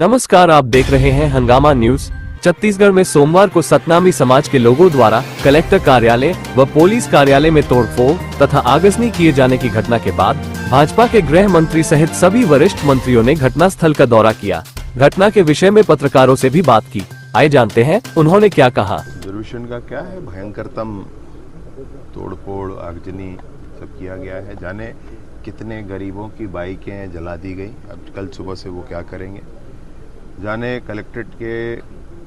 नमस्कार, आप देख रहे हैं हंगामा न्यूज। छत्तीसगढ़ में सोमवार को सतनामी समाज के लोगों द्वारा कलेक्टर कार्यालय व पुलिस कार्यालय में तोड़फोड़ तथा आगजनी किए जाने की घटना के बाद भाजपा के गृह मंत्री सहित सभी वरिष्ठ मंत्रियों ने घटनास्थल का दौरा किया। घटना के विषय में पत्रकारों से भी बात की। आइए जानते हैं उन्होंने क्या कहा। दुर्व्यसन का क्या है, भयंकरतम तोड़फोड़ आगजनी सब किया गया है। जाने कितने गरीबों की बाइकें जला दी गई। अब कल सुबह से वो क्या करेंगे। जाने कलेक्ट्रेट के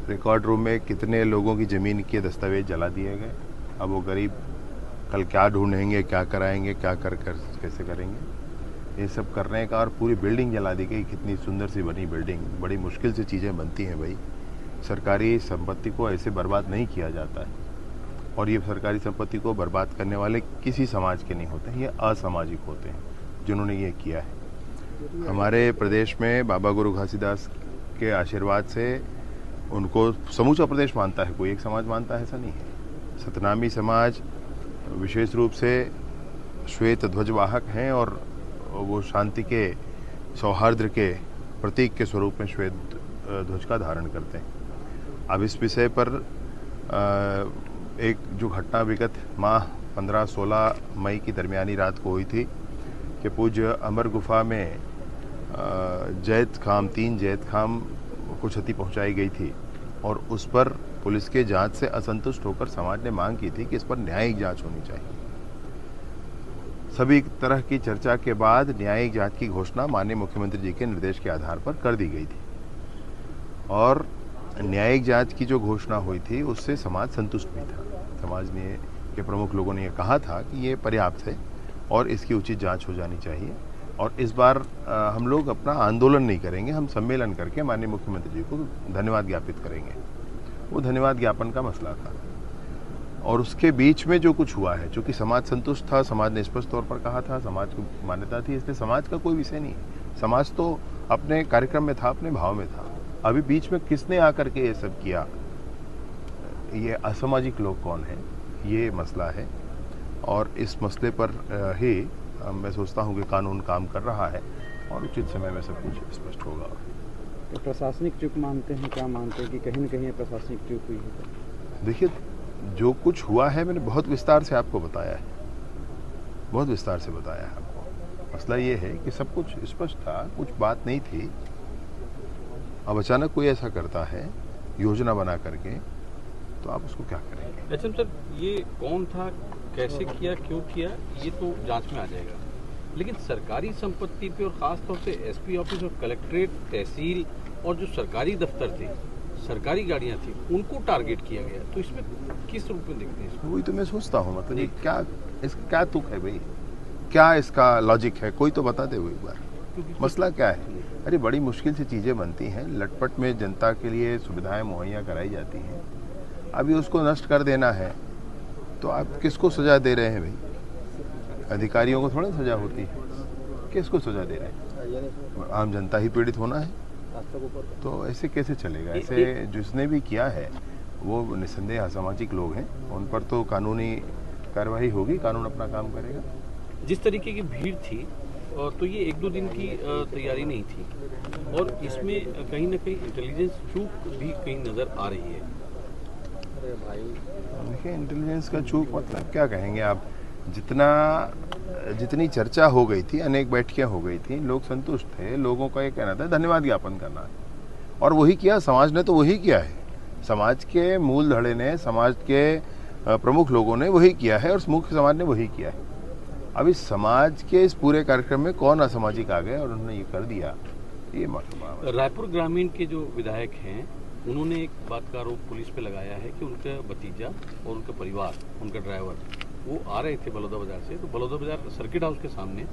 रिकॉर्ड रूम में कितने लोगों की ज़मीन के दस्तावेज जला दिए गए। अब वो गरीब कल क्या ढूंढेंगे, क्या कराएंगे, क्या कर कैसे करेंगे। ये सब करने का, और पूरी बिल्डिंग जला दी गई। कितनी सुंदर सी बनी बिल्डिंग, बड़ी मुश्किल से चीज़ें बनती हैं भाई। सरकारी संपत्ति को ऐसे बर्बाद नहीं किया जाता है। और ये सरकारी संपत्ति को बर्बाद करने वाले किसी समाज के नहीं होते हैं, ये असामाजिक होते हैं जिन्होंने ये किया है। हमारे प्रदेश में बाबा गुरु घासीदास के आशीर्वाद से उनको समूचा प्रदेश मानता है, कोई एक समाज मानता है ऐसा नहीं है। सतनामी समाज विशेष रूप से श्वेत ध्वजवाहक हैं और वो शांति के, सौहार्द के प्रतीक के स्वरूप में श्वेत ध्वज का धारण करते हैं। अब इस विषय पर एक जो घटना विगत माह 15-16 मई की दरमियानी रात को हुई थी कि पूज्य अमर गुफा में जैत खाम 3 जैत खाम को क्षति पहुंचाई गई थी, और उस पर पुलिस के जांच से असंतुष्ट होकर समाज ने मांग की थी कि इस पर न्यायिक जांच होनी चाहिए। सभी तरह की चर्चा के बाद न्यायिक जांच की घोषणा माननीय मुख्यमंत्री जी के निर्देश के आधार पर कर दी गई थी, और न्यायिक जांच की जो घोषणा हुई थी उससे समाज संतुष्ट भी था। समाज ने के प्रमुख लोगों ने ये कहा था कि ये पर्याप्त है और इसकी उचित जांच हो जानी चाहिए। और इस बार हम लोग अपना आंदोलन नहीं करेंगे, हम सम्मेलन करके माननीय मुख्यमंत्री जी को धन्यवाद ज्ञापित करेंगे। वो धन्यवाद ज्ञापन का मसला था। और उसके बीच में जो कुछ हुआ है, चूँकि समाज संतुष्ट था, समाज ने स्पष्ट तौर पर कहा था, समाज को मान्यता थी, इसलिए समाज का कोई विषय नहीं। समाज तो अपने कार्यक्रम में था, अपने भाव में था। अभी बीच में किसने आकर के ये सब किया, ये असामाजिक लोग कौन है, ये मसला है। और इस मसले पर ही मैं सोचता हूँ कि कानून काम कर रहा है और उचित समय में सब कुछ स्पष्ट होगा। तो प्रशासनिक चूक मानते हैं, क्या मानते हैं कि कहीं न कहीं प्रशासनिक चूक हुई है? देखिए, जो कुछ हुआ है मैंने बहुत विस्तार से आपको बताया है, बहुत विस्तार से बताया है आपको। मसला ये है कि सब कुछ स्पष्ट था, कुछ बात नहीं थी। अब अचानक कोई ऐसा करता है योजना बना करके, तो आप उसको क्या करेंगे। अच्छा सर, ये कौन था, कैसे किया, क्यों किया, ये तो जांच में आ जाएगा। लेकिन सरकारी संपत्ति पे और ख़ास तौर से एसपी ऑफिस और कलेक्ट्रेट, तहसील और जो सरकारी दफ्तर थे, सरकारी गाड़ियां थी, उनको टारगेट किया गया। तो इसमें किस रूप में देखते हैं इसको? वही तो मैं सोचता हूँ, मतलब ये क्या, इसका क्या तुक है भाई, क्या इसका लॉजिक है, कोई तो बता दे वो एक बार। मसला क्या है। अरे बड़ी मुश्किल से चीज़ें बनती हैं, लटपट में जनता के लिए सुविधाएं मुहैया कराई जाती हैं। अभी उसको नष्ट कर देना है तो आप किसको सजा दे रहे हैं भाई। अधिकारियों को थोड़ा सजा होती है, किसको सजा दे रहे हैं। आम जनता ही पीड़ित होना है, तो ऐसे कैसे चलेगा। ऐसे जिसने भी किया है वो निस्संदेह असामाजिक लोग हैं, उन पर तो कानूनी कार्रवाई होगी, कानून अपना काम करेगा। जिस तरीके की भीड़ थी तो ये 1-2 दिन की तैयारी नहीं थी, और इसमें कहीं ना कहीं इंटेलिजेंस चूक भी कहीं नज़र आ रही है। देखिए, इंटेलिजेंस का चूक मतलब क्या कहेंगे आप। जितनी चर्चा हो गई थी, अनेक बैठकें हो गई थी, लोग संतुष्ट थे, लोगों का ये कहना था धन्यवाद ज्ञापन करना है, और वही किया समाज ने। तो वही किया है, समाज के मूल धड़े ने, समाज के प्रमुख लोगों ने वही किया है, और मुख्य समाज ने वही किया है। अब इस समाज के इस पूरे कार्यक्रम में कौन असामाजिक आ गए और उन्होंने ये कर दिया, ये मालूम। रायपुर ग्रामीण के जो विधायक हैं, उन्होंने एक बात का आरोप पुलिस पे लगाया है कि उनका भतीजा और उनका परिवार, उनका ड्राइवर, वो आ रहे थे बलौदा बाजार से, तो बलौदा बाजार सर्किट हाउस के सामने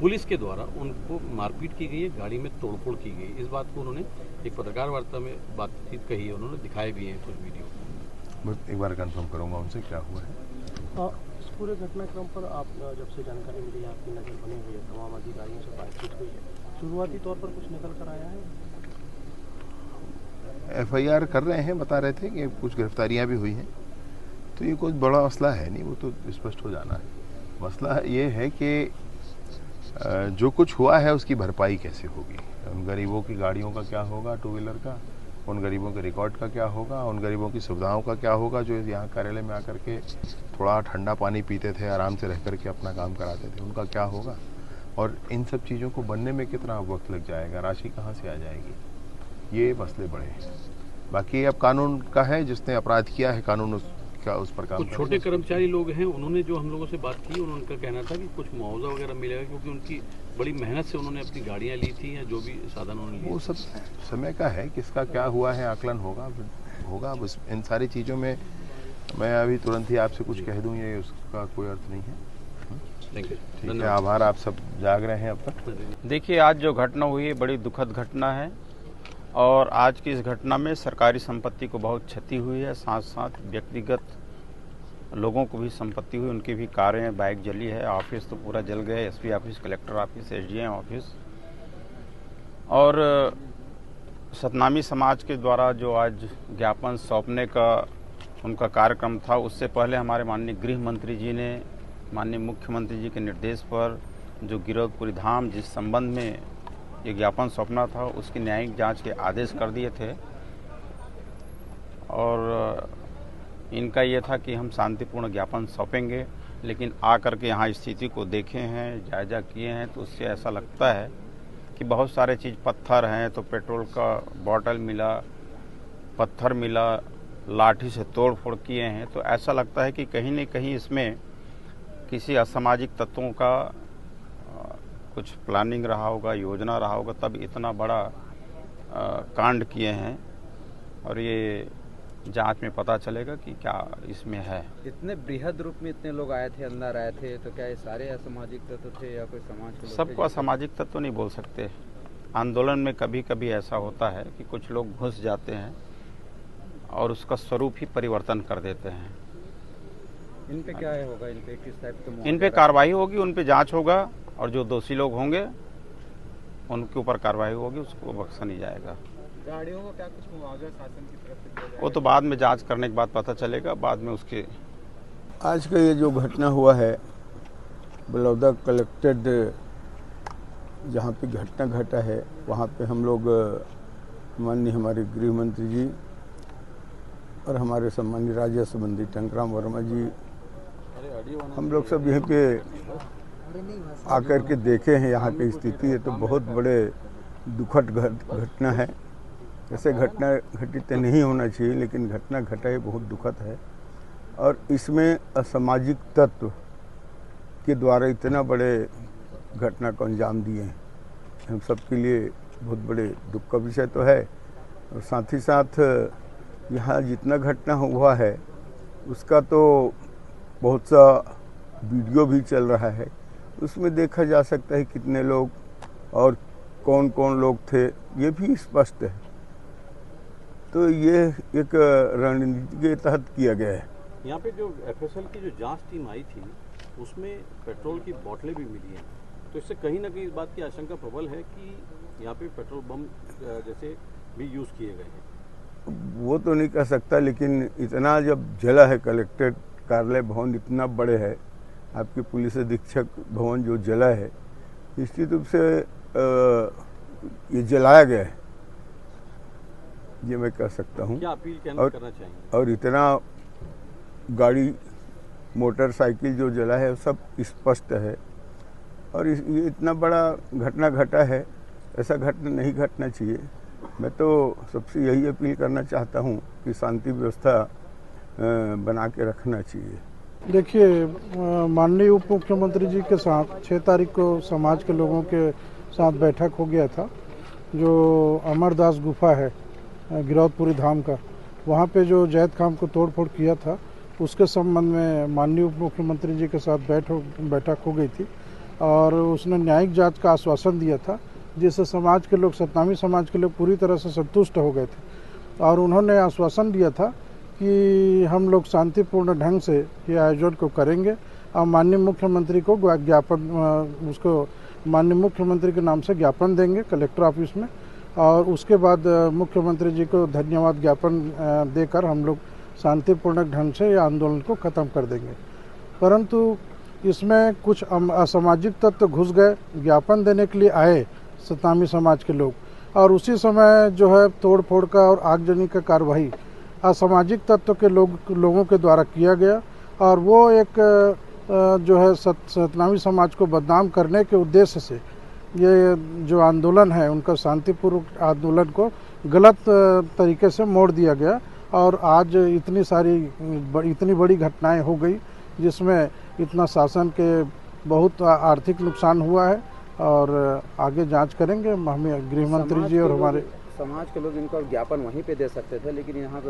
पुलिस के द्वारा उनको मारपीट की गई है, गाड़ी में तोड़फोड़ की गई। इस बात को उन्होंने एक पत्रकार वार्ता में बातचीत कही है, उन्होंने दिखाए भी हैं कुछ वीडियो। बस एक बार कंफर्म करूंगा उनसे क्या हुआ है। इस पूरे घटनाक्रम पर आप जब से जानकारी मिली है, आपकी नज़र बनी हुई है, तमाम अधिकारियों से बातचीत हुई है, शुरुआती तौर पर कुछ निकल कर आया है? FIR कर रहे हैं, बता रहे थे कि कुछ गिरफ्तारियां भी हुई हैं, तो ये कोई बड़ा मसला है नहीं, वो तो स्पष्ट हो जाना है। मसला ये है कि जो कुछ हुआ है उसकी भरपाई कैसे होगी, उन गरीबों की गाड़ियों का क्या होगा, टू व्हीलर का, उन गरीबों के रिकॉर्ड का क्या होगा, उन गरीबों की सुविधाओं का क्या होगा जो यहाँ कार्यालय में आकर के थोड़ा ठंडा पानी पीते थे, आराम से रह करके अपना काम कराते थे, उनका क्या होगा, और इन सब चीज़ों को बनने में कितना वक्त लग जाएगा, राशि कहाँ से आ जाएगी, ये मसले बड़े हैं। बाकी अब कानून का है, जिसने अपराध किया है कानून उस पर काम कुछ छोटे कर्मचारी लोग हैं, उन्होंने जो हम लोगों से बात की, उनका कहना था कि कुछ मुआवजा वगैरह मिलेगा, क्योंकि उनकी बड़ी मेहनत से उन्होंने अपनी गाड़ियां ली थी या जो भी साधन उन्होंने लिए। वो सब समय का है, किसका क्या हुआ है आकलन होगा बस। इन सारी चीज़ों में मैं अभी तुरंत ही आपसे कुछ कह दूं, ये उसका कोई अर्थ नहीं है। थैंक यू, ठीक है, आभार, आप सब जाग रहे हैं अब तक। देखिए, आज जो घटना हुई है बड़ी दुखद घटना है, और आज की इस घटना में सरकारी संपत्ति को बहुत क्षति हुई है, साथ साथ व्यक्तिगत लोगों को भी संपत्ति हुई, उनकी भी कारें, बाइक जली है, ऑफिस तो पूरा जल गए, SP office, collector office, SDM office. और सतनामी समाज के द्वारा जो आज ज्ञापन सौंपने का उनका कार्यक्रम था, उससे पहले हमारे माननीय गृह मंत्री जी ने माननीय मुख्यमंत्री जी के निर्देश पर जो गिरौदपुरी धाम जिस संबंध में ये ज्ञापन सौंपना था, उसकी न्यायिक जांच के आदेश कर दिए थे। और इनका ये था कि हम शांतिपूर्ण ज्ञापन सौंपेंगे, लेकिन आकर के यहाँ स्थिति को देखे हैं, जायजा किए हैं, तो उससे ऐसा लगता है कि बहुत सारे चीज़, पत्थर हैं तो पेट्रोल का बॉटल मिला, पत्थर मिला, लाठी से तोड़ फोड़ किए हैं, तो ऐसा लगता है कि कहीं न कहीं इसमें किसी असामाजिक तत्वों का कुछ प्लानिंग रहा होगा, योजना रहा होगा, तब इतना बड़ा कांड किए हैं। और ये जांच में पता चलेगा कि क्या इसमें है। इतने बृहद रूप में इतने लोग आए थे, अंदर आए थे, तो क्या ये सारे असामाजिक तत्व थे या कोई समाज के लोग? सबको असामाजिक तत्व तो नहीं बोल सकते। आंदोलन में कभी कभी ऐसा होता है कि कुछ लोग घुस जाते हैं और उसका स्वरूप ही परिवर्तन कर देते हैं। इन पे क्या होगा, इन पे किस टाइप का? इन पे कार्रवाई होगी, उन पे जांच होगा, और जो दोषी लोग होंगे उनके ऊपर कार्रवाई होगी, उसको बख्शा नहीं जाएगा। गाड़ियों को क्या कुछ मुआवजा शासन की तरफ से दिया जाएगा? वो तो बाद में जांच करने के बाद पता चलेगा, बाद में उसके। आज का ये जो घटना हुआ है बलौदा कलेक्टेड, जहाँ पे घटना घटा है, वहाँ पे हम लोग माननीय हमारे गृह मंत्री जी और हमारे सम्मानीय राज्य संबंधी टंकराम वर्मा जी, हम लोग सब यहीं पे आकर के देखे हैं यहाँ की स्थिति। है तो बहुत बड़े दुखद घटना है। ऐसे घटना घटित नहीं होना चाहिए, लेकिन घटना घटा है, बहुत दुखद है। और इसमें असामाजिक तत्व के द्वारा इतना बड़े घटना को अंजाम दिए हैं, हम सब के लिए बहुत बड़े दुख का विषय तो है। और साथ ही साथ यहाँ जितना घटना हुआ है उसका तो बहुत सा वीडियो भी चल रहा है, उसमें देखा जा सकता है कितने लोग और कौन कौन लोग थे, ये भी स्पष्ट है। तो ये एक रणनीति के तहत किया गया है। यहाँ पे जो एफएसएल की जो जांच टीम आई थी, उसमें पेट्रोल की बोतलें भी मिली हैं, तो इससे कहीं ना कहीं इस बात की आशंका प्रबल है कि यहाँ पे पेट्रोल बम जैसे भी यूज़ किए गए हैं। वो तो नहीं कह सकता, लेकिन इतना जब जला है, कलेक्ट्रेट कार्यालय भवन इतना बड़े है, आपके पुलिस अधीक्षक भवन जो जला है, निश्चित रूप से ये जलाया गया है, ये मैं कह सकता हूँ। क्या अपील करना चाहेंगे? और इतना गाड़ी, मोटरसाइकिल जो जला है सब स्पष्ट है। और ये इतना बड़ा घटना घटा है, ऐसा घटना नहीं घटना चाहिए। मैं तो सबसे यही अपील करना चाहता हूँ कि शांति व्यवस्था बना के रखना चाहिए। देखिए, माननीय उप मुख्यमंत्री जी के साथ 6 तारीख को समाज के लोगों के साथ बैठक हो गया था। जो अमरदास गुफा है गिरौदपुरी धाम का, वहाँ पे जो जैद खाम को तोड़ फोड़ किया था, उसके संबंध में माननीय उप मुख्यमंत्री जी के साथ बैठक हो गई थी। और उसने न्यायिक जांच का आश्वासन दिया था, जिससे समाज के लोग, सतनामी समाज के लोग पूरी तरह से संतुष्ट हो गए थे। और उन्होंने आश्वासन दिया था कि हम लोग शांतिपूर्ण ढंग से ये आयोजन को करेंगे और माननीय मुख्यमंत्री को ज्ञापन, उसको माननीय मुख्यमंत्री के नाम से ज्ञापन देंगे कलेक्टर ऑफिस में। और उसके बाद मुख्यमंत्री जी को धन्यवाद ज्ञापन देकर हम लोग शांतिपूर्ण ढंग से ये आंदोलन को ख़त्म कर देंगे। परंतु इसमें कुछ असामाजिक तत्व घुस गए, ज्ञापन देने के लिए आए सतनामी समाज के लोग, और उसी समय जो है तोड़ फोड़ का और आगजनी का कार्रवाई असामाजिक तत्व के लोगों के द्वारा किया गया। और वो एक जो है सतनामी समाज को बदनाम करने के उद्देश्य से ये जो आंदोलन है उनका शांतिपूर्वक आंदोलन को गलत तरीके से मोड़ दिया गया। और आज इतनी बड़ी घटनाएं हो गई जिसमें इतना शासन के बहुत आर्थिक नुकसान हुआ है, और आगे जांच करेंगे। हमें गृह मंत्री जी और हमारे समाज के लोग इनका ज्ञापन वहीं पे दे सकते थे, लेकिन यहाँ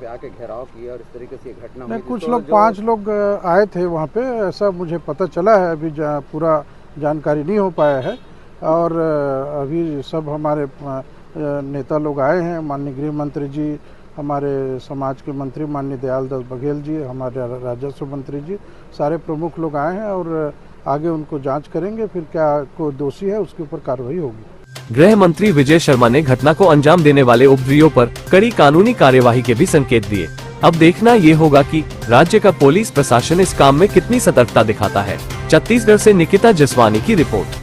पे आके घेराव किया और इस तरीके से घटना हुई। कुछ लोग 5 लोग आए थे वहाँ पे, ऐसा मुझे पता चला है, अभी पूरा जानकारी नहीं हो पाया है। और अभी सब हमारे नेता लोग आए हैं, माननीय गृह मंत्री जी, हमारे समाज के मंत्री माननीय दयाल दास बघेल जी, हमारे राजस्व मंत्री जी, सारे प्रमुख लोग आए हैं और आगे उनको जांच करेंगे, फिर क्या कोई दोषी है उसके ऊपर कार्रवाई होगी। गृह मंत्री विजय शर्मा ने घटना को अंजाम देने वाले उपद्रवियों पर कड़ी कानूनी कार्यवाही के भी संकेत दिए। अब देखना ये होगा कि राज्य का पुलिस प्रशासन इस काम में कितनी सतर्कता दिखाता है। छत्तीसगढ़ से निकिता जसवानी की रिपोर्ट।